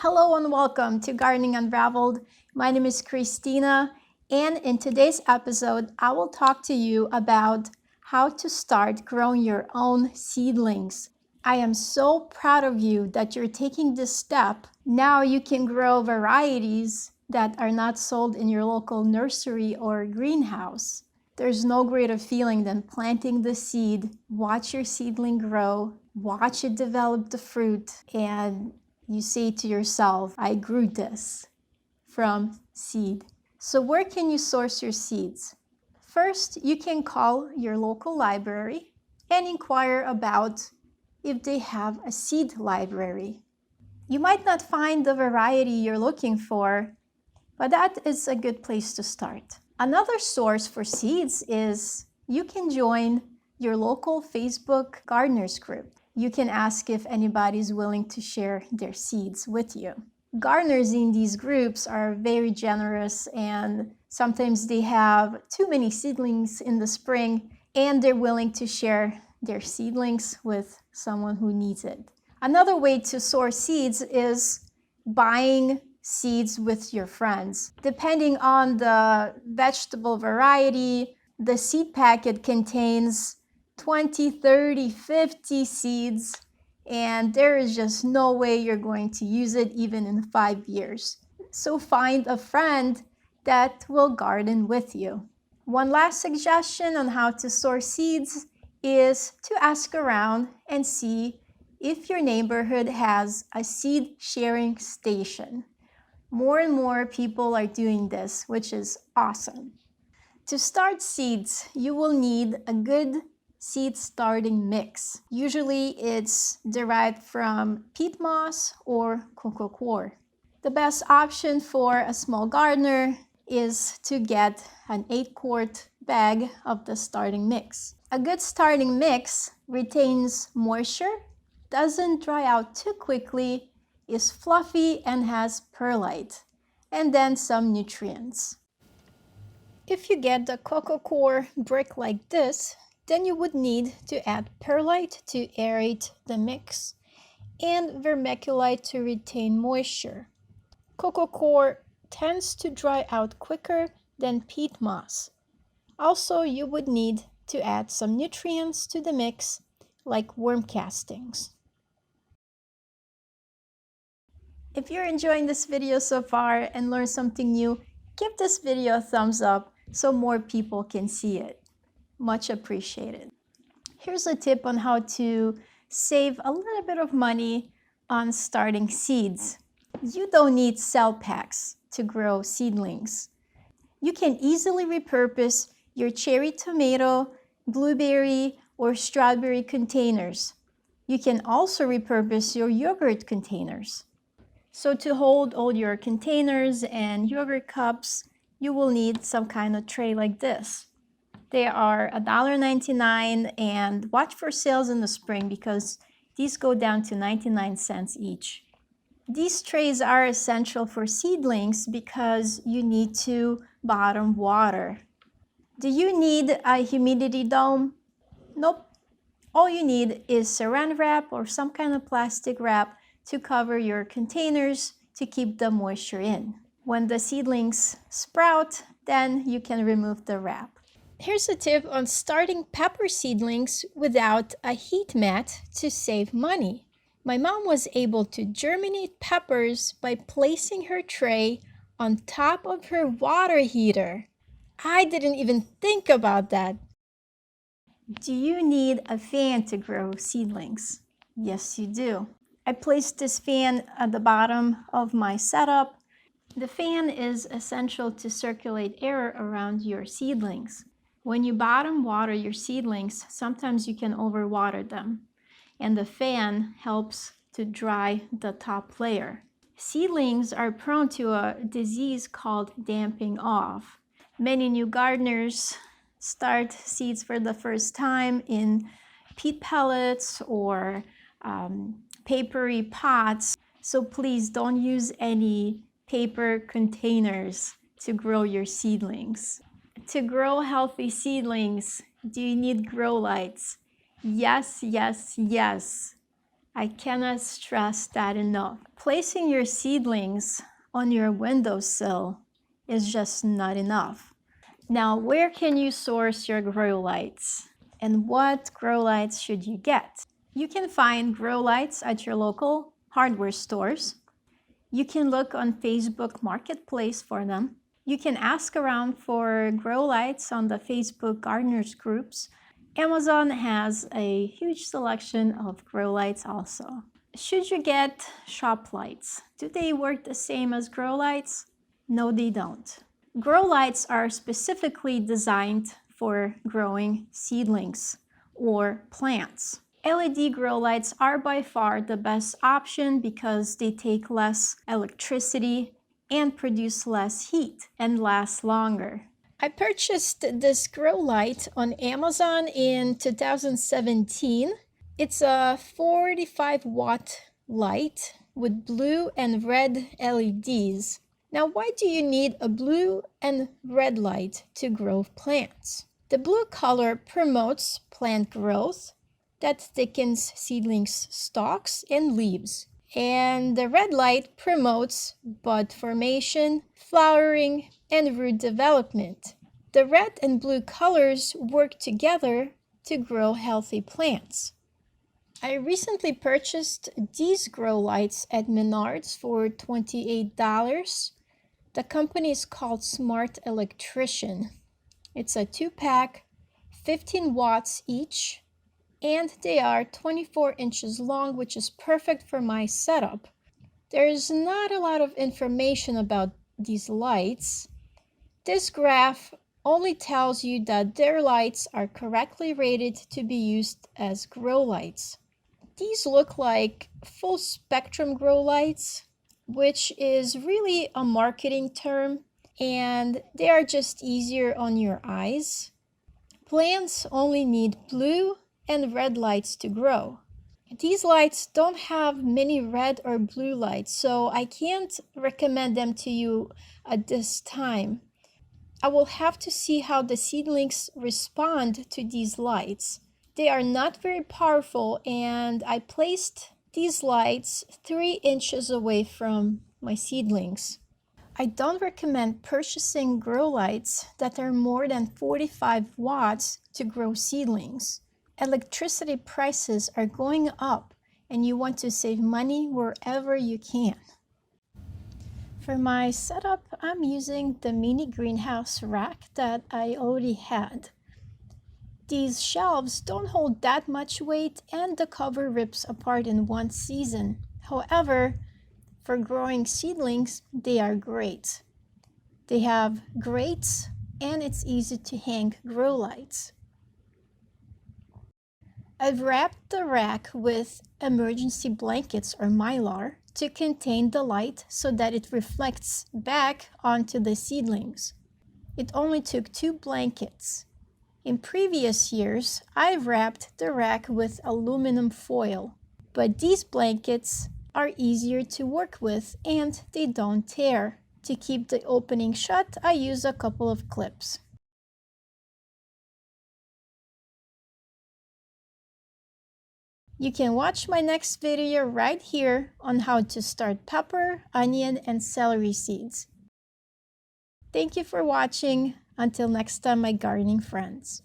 Hello and welcome to Gardening Unraveled. My name is Christina, and in today's episode, I will talk to you about how to start growing your own seedlings. I am so proud of you that you're taking this step. Now you can grow varieties that are not sold in your local nursery or greenhouse. There's no greater feeling than planting the seed, watch your seedling grow, watch it develop the fruit, and you say to yourself, I grew this from seed. So where can you source your seeds? First, you can call your local library and inquire about if they have a seed library. You might not find the variety you're looking for, but that is a good place to start. Another source for seeds is you can join your local Facebook gardeners group. You can ask if anybody's willing to share their seeds with you. Gardeners in these groups are very generous, and sometimes they have too many seedlings in the spring and they're willing to share their seedlings with someone who needs it. Another way to source seeds is buying seeds with your friends. Depending on the vegetable variety, the seed packet contains 20, 30, 50 seeds, and there is just no way you're going to use it even in 5 years. So find a friend that will garden with you. One last suggestion on how to source seeds is to ask around and see if your neighborhood has a seed sharing station. More and more people are doing this, which is awesome. To start seeds, you will need a good seed starting mix. Usually it's derived from peat moss or coco coir. The best option for a small gardener is to get an 8-quart bag of the starting mix. A good starting mix retains moisture, doesn't dry out too quickly, is fluffy and has perlite, and then some nutrients. If you get the coco coir brick like this, then you would need to add perlite to aerate the mix and vermiculite to retain moisture. Coco coir tends to dry out quicker than peat moss. Also, you would need to add some nutrients to the mix, like worm castings. If you're enjoying this video so far and learned something new, give this video a thumbs up so more people can see it. Much appreciated. Here's a tip on how to save a little bit of money on starting seeds. You don't need cell packs to grow seedlings. You can easily repurpose your cherry tomato, blueberry, or strawberry containers. You can also repurpose your yogurt containers. So to hold all your containers and yogurt cups, you will need some kind of tray like this. They are $1.99, and watch for sales in the spring because these go down to 99 cents each. These trays are essential for seedlings because you need to bottom water. Do you need a humidity dome? Nope. All you need is saran wrap or some kind of plastic wrap to cover your containers to keep the moisture in. When the seedlings sprout, then you can remove the wrap. Here's a tip on starting pepper seedlings without a heat mat to save money. My mom was able to germinate peppers by placing her tray on top of her water heater. I didn't even think about that. Do you need a fan to grow seedlings? Yes, you do. I placed this fan at the bottom of my setup. The fan is essential to circulate air around your seedlings. When you bottom water your seedlings, sometimes you can overwater them, and the fan helps to dry the top layer. Seedlings are prone to a disease called damping off. Many new gardeners start seeds for the first time in peat pellets or papery pots. So please don't use any paper containers to grow your seedlings. To grow healthy seedlings, do you need grow lights? Yes, yes, yes. I cannot stress that enough. Placing your seedlings on your windowsill is just not enough. Now, where can you source your grow lights? And what grow lights should you get? You can find grow lights at your local hardware stores. You can look on Facebook Marketplace for them. You can ask around for grow lights on the Facebook gardeners groups. Amazon has a huge selection of grow lights also. Should you get shop lights? Do they work the same as grow lights? No, they don't. Grow lights are specifically designed for growing seedlings or plants. LED grow lights are by far the best option because they take less electricity and produce less heat and last longer. I purchased this grow light on Amazon in 2017. It's a 45-watt light with blue and red LEDs. Now, why do you need a blue and red light to grow plants? The blue color promotes plant growth that thickens seedlings' stalks and leaves. And the red light promotes bud formation, flowering, and root development. The red and blue colors work together to grow healthy plants. I recently purchased these grow lights at Menards for $28. The company is called Smart Electrician. It's a 2-pack, 15 watts each, and they are 24 inches long, which is perfect for my setup. There's not a lot of information about these lights. This graph only tells you that their lights are correctly rated to be used as grow lights. These look like full spectrum grow lights, which is really a marketing term, and they are just easier on your eyes. Plants only need blue and red lights to grow. These lights don't have many red or blue lights, so I can't recommend them to you at this time. I will have to see how the seedlings respond to these lights. They are not very powerful, and I placed these lights 3 inches away from my seedlings. I don't recommend purchasing grow lights that are more than 45 watts to grow seedlings. Electricity prices are going up, and you want to save money wherever you can. For my setup, I'm using the mini greenhouse rack that I already had. These shelves don't hold that much weight, and the cover rips apart in one season. However, for growing seedlings, they are great. They have grates, and it's easy to hang grow lights. I've wrapped the rack with emergency blankets or mylar to contain the light so that it reflects back onto the seedlings. It only took 2 blankets. In previous years, I've wrapped the rack with aluminum foil, but these blankets are easier to work with and they don't tear. To keep the opening shut, I use a couple of clips. You can watch my next video right here on how to start pepper, onion, and celery seeds. Thank you for watching. Until next time, my gardening friends.